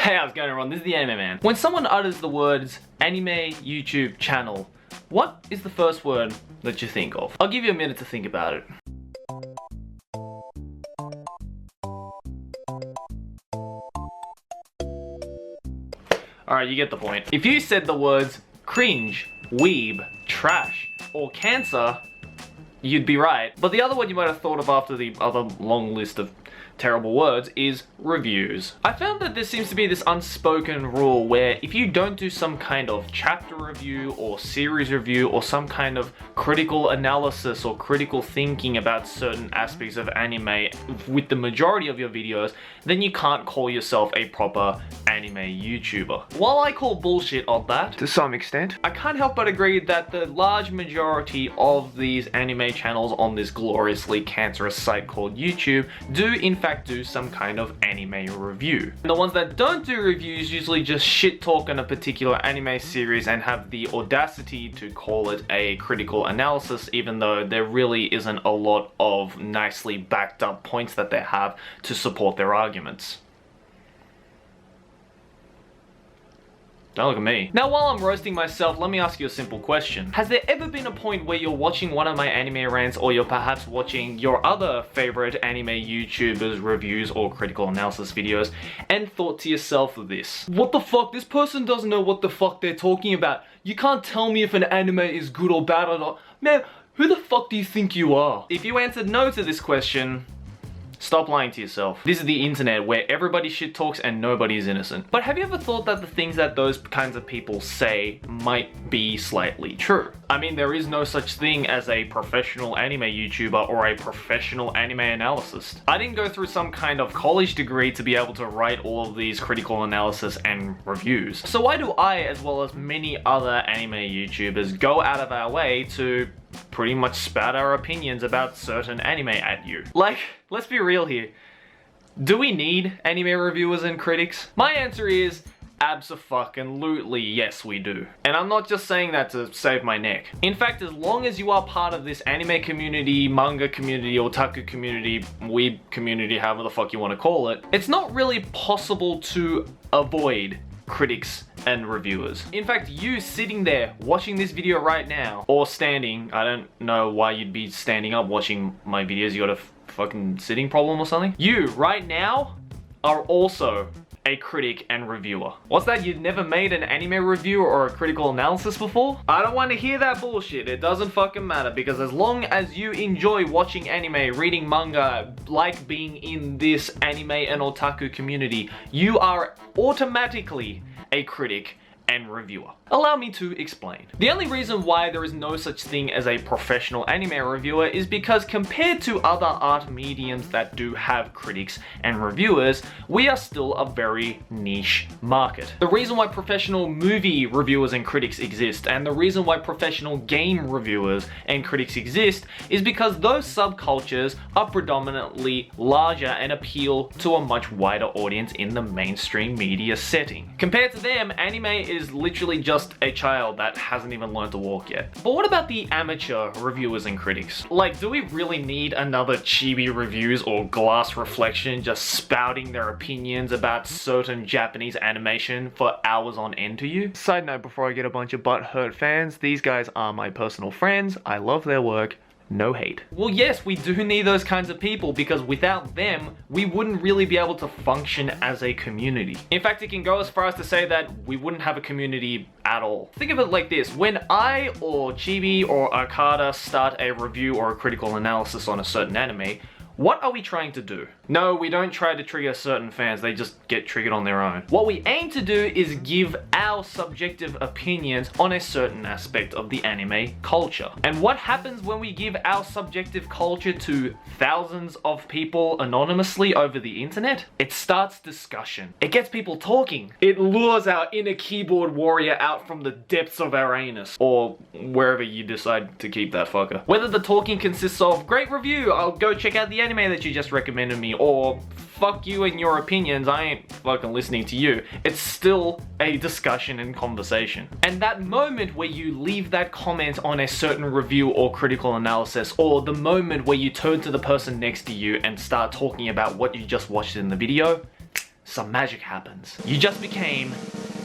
Hey, how's it going everyone? This is the Anime Man. When someone utters the words anime YouTube channel, what is the first word that you think of? I'll give you a minute to think about it. Alright, you get the point. If you said the words cringe, weeb, trash, or cancer, you'd be right. But the other one you might have thought of after the other long list of terrible words is reviews. I found that there seems to be this unspoken rule where if you don't do some kind of chapter review or series review or some kind of critical analysis or critical thinking about certain aspects of anime with the majority of your videos, then you can't call yourself a proper anime YouTuber. While I call bullshit on that, to some extent, I can't help but agree that the large majority of these anime channels on this gloriously cancerous site called YouTube do in fact do some kind of anime review. And the ones that don't do reviews usually just shit talk on a particular anime series and have the audacity to call it a critical analysis, even though there really isn't a lot of nicely backed up points that they have to support their arguments. Don't look at me. Now, while I'm roasting myself, let me ask you a simple question. Has there ever been a point where you're watching one of my anime rants, or you're perhaps watching your other favorite anime YouTubers' reviews or critical analysis videos, and thought to yourself this: what the fuck? This person doesn't know what the fuck they're talking about. You can't tell me if an anime is good or bad or not. Man, who the fuck do you think you are? If you answered no to this question, stop lying to yourself. This is the internet where everybody shit talks and nobody is innocent. But have you ever thought that the things that those kinds of people say might be slightly true? I mean, there is no such thing as a professional anime YouTuber or a professional anime analyst. I didn't go through some kind of college degree to be able to write all of these critical analysis and reviews. So why do I, as well as many other anime YouTubers, go out of our way to pretty much spout our opinions about certain anime at you? Like, let's be real here. Do we need anime reviewers and critics? My answer is abso-fucking-lutely yes, we do. And I'm not just saying that to save my neck. In fact, as long as you are part of this anime community, manga community, otaku community, weeb community, however the fuck you want to call it, it's not really possible to avoid critics and reviewers. In fact, you sitting there watching this video right now, or standing, I don't know why you'd be standing up watching my videos, you got a fucking sitting problem or something? You, right now, are also a critic and reviewer. What's that? You've never made an anime review or a critical analysis before? I don't want to hear that bullshit. It doesn't fucking matter, because as long as you enjoy watching anime, reading manga, like being in this anime and otaku community, you are automatically a critic and reviewer. Allow me to explain. The only reason why there is no such thing as a professional anime reviewer is because compared to other art mediums that do have critics and reviewers, we are still a very niche market. The reason why professional movie reviewers and critics exist, and the reason why professional game reviewers and critics exist, is because those subcultures are predominantly larger and appeal to a much wider audience in the mainstream media setting. Compared to them, anime is literally just a child that hasn't even learned to walk yet. But what about the amateur reviewers and critics? Like, do we really need another ChibiReviews or Glass Reflection just spouting their opinions about certain Japanese animation for hours on end to you? Side note, before I get a bunch of butthurt fans, these guys are my personal friends. I love their work. No hate. Well, yes, we do need those kinds of people, because without them, we wouldn't really be able to function as a community. In fact, it can go as far as to say that we wouldn't have a community at all. Think of it like this: when I or Chibi or Akada start a review or a critical analysis on a certain anime, what are we trying to do? No, we don't try to trigger certain fans, they just get triggered on their own. What we aim to do is give our subjective opinions on a certain aspect of the anime culture. And what happens when we give our subjective culture to thousands of people anonymously over the internet? It starts discussion. It gets people talking. It lures our inner keyboard warrior out from the depths of our anus, or wherever you decide to keep that fucker. Whether the talking consists of, great review, I'll go check out the anime that you just recommended me, or fuck you and your opinions, I ain't fucking listening to you, it's still a discussion and conversation. And that moment where you leave that comment on a certain review or critical analysis, or the moment where you turn to the person next to you and start talking about what you just watched in the video, some magic happens. You just became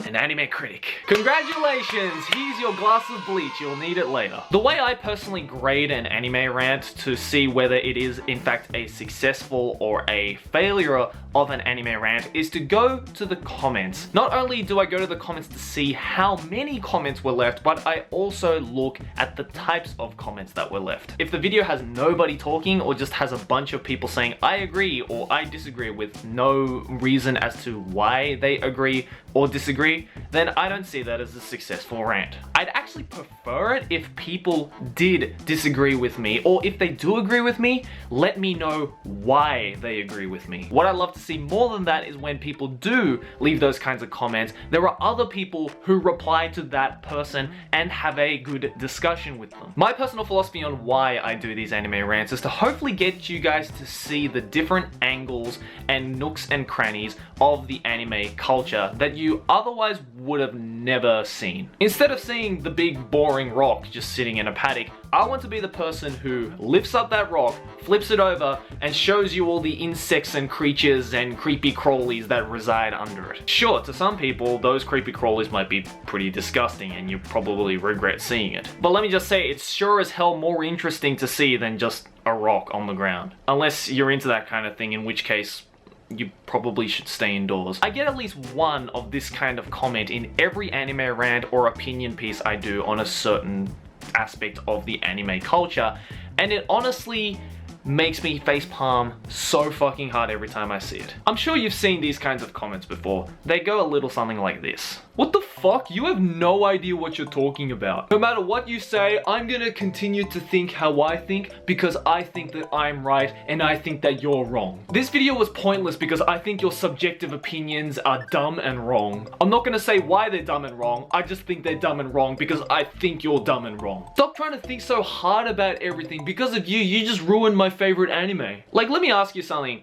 an anime critic. Congratulations, here's your glass of bleach, you'll need it later. The way I personally grade an anime rant to see whether it is in fact a successful or a failure of an anime rant is to go to the comments. Not only do I go to the comments to see how many comments were left, but I also look at the types of comments that were left. If the video has nobody talking or just has a bunch of people saying I agree or I disagree with no reason as to why they agree or disagree, then I don't see that as a successful rant. I'd actually prefer it if people did disagree with me, or if they do agree with me, let me know why they agree with me. What I love to see more than that is when people do leave those kinds of comments, there are other people who reply to that person and have a good discussion with them. My personal philosophy on why I do these anime rants is to hopefully get you guys to see the different angles and nooks and crannies of the anime culture that you otherwise would have never seen. Instead of seeing the big boring rock just sitting in a paddock, I want to be the person who lifts up that rock, flips it over, and shows you all the insects and creatures and creepy crawlies that reside under it. Sure, to some people, those creepy crawlies might be pretty disgusting and you probably regret seeing it. But let me just say, it's sure as hell more interesting to see than just a rock on the ground. Unless you're into that kind of thing, in which case, you probably should stay indoors. I get at least one of this kind of comment in every anime rant or opinion piece I do on a certain aspect of the anime culture, and it honestly makes me facepalm so fucking hard every time I see it. I'm sure you've seen these kinds of comments before. They go a little something like this. What the fuck? You have no idea what you're talking about. No matter what you say, I'm gonna continue to think how I think because I think that I'm right and I think that you're wrong. This video was pointless because I think your subjective opinions are dumb and wrong. I'm not gonna say why they're dumb and wrong, I just think they're dumb and wrong because I think you're dumb and wrong. Stop trying to think so hard about everything. Because of you, you just ruined my favorite anime. Like, let me ask you something.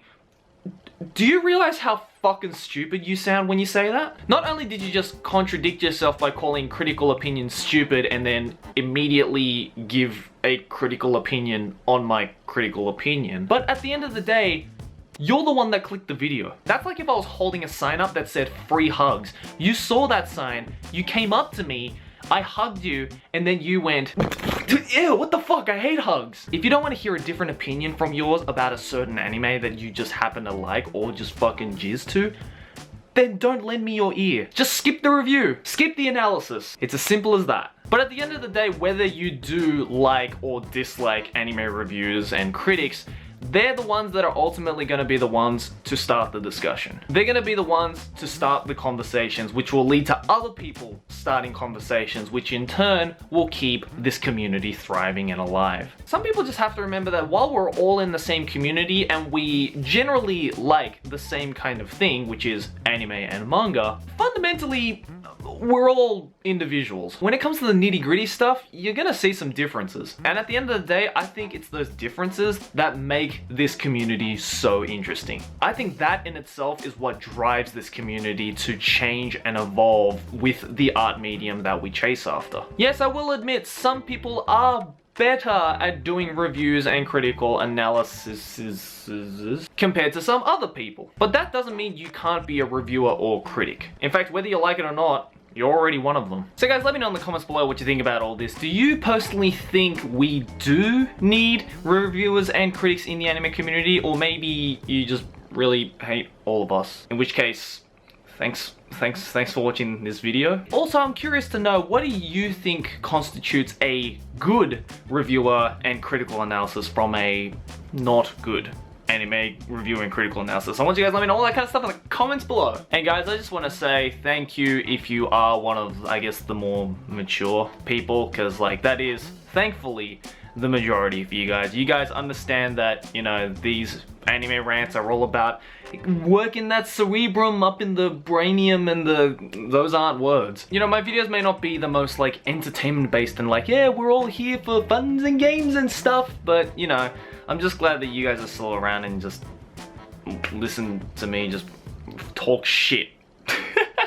Do you realize how fucking stupid you sound when you say that? Not only did you just contradict yourself by calling critical opinions stupid and then immediately give a critical opinion on my critical opinion, but at the end of the day, you're the one that clicked the video. That's like if I was holding a sign up that said free hugs. You saw that sign, you came up to me, I hugged you, and then you went, ew, what the fuck, I hate hugs. If you don't want to hear a different opinion from yours about a certain anime that you just happen to like or just fucking jizz to, then don't lend me your ear. Just skip the review, skip the analysis. It's as simple as that. But at the end of the day, whether you do like or dislike anime reviews and critics, they're the ones that are ultimately going to be the ones to start the discussion. They're going to be the ones to start the conversations, which will lead to other people starting conversations, which in turn will keep this community thriving and alive. Some people just have to remember that while we're all in the same community and we generally like the same kind of thing, which is anime and manga, fundamentally, we're all individuals. When it comes to the nitty-gritty stuff, you're gonna see some differences. And at the end of the day, I think it's those differences that make this community so interesting. I think that in itself is what drives this community to change and evolve with the art medium that we chase after. Yes, I will admit, some people are better at doing reviews and critical analysis compared to some other people. But that doesn't mean you can't be a reviewer or critic. In fact, whether you like it or not, you're already one of them. So guys, let me know in the comments below what you think about all this. Do you personally think we do need reviewers and critics in the anime community? Or maybe you just really hate all of us? In which case, thanks for watching this video. Also, I'm curious to know, what do you think constitutes a good reviewer and critical analysis from a not good anime review and critical analysis? I want you guys to let me know all that kind of stuff in the comments below. And guys, I just want to say thank you if you are one of, I guess, the more mature people, because like that is thankfully the majority for you guys. You guys understand that, you know, these anime rants are all about working that cerebrum up in the brainium, and those aren't words. You know, my videos may not be the most like entertainment based and like, yeah, we're all here for funs and games and stuff, but you know, I'm just glad that you guys are still around and just listen to me just talk shit.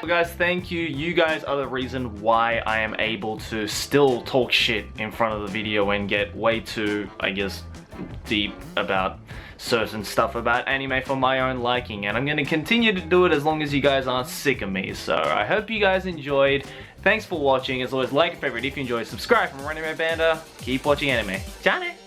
Well, guys, thank you. You guys are the reason why I am able to still talk shit in front of the video and get way too, I guess, deep about certain stuff about anime for my own liking, and I'm gonna continue to do it as long as you guys aren't sick of me. So I hope you guys enjoyed. Thanks for watching. As always, like and favorite if you enjoyed, subscribe from Anime Banda. Keep watching anime. Ciao!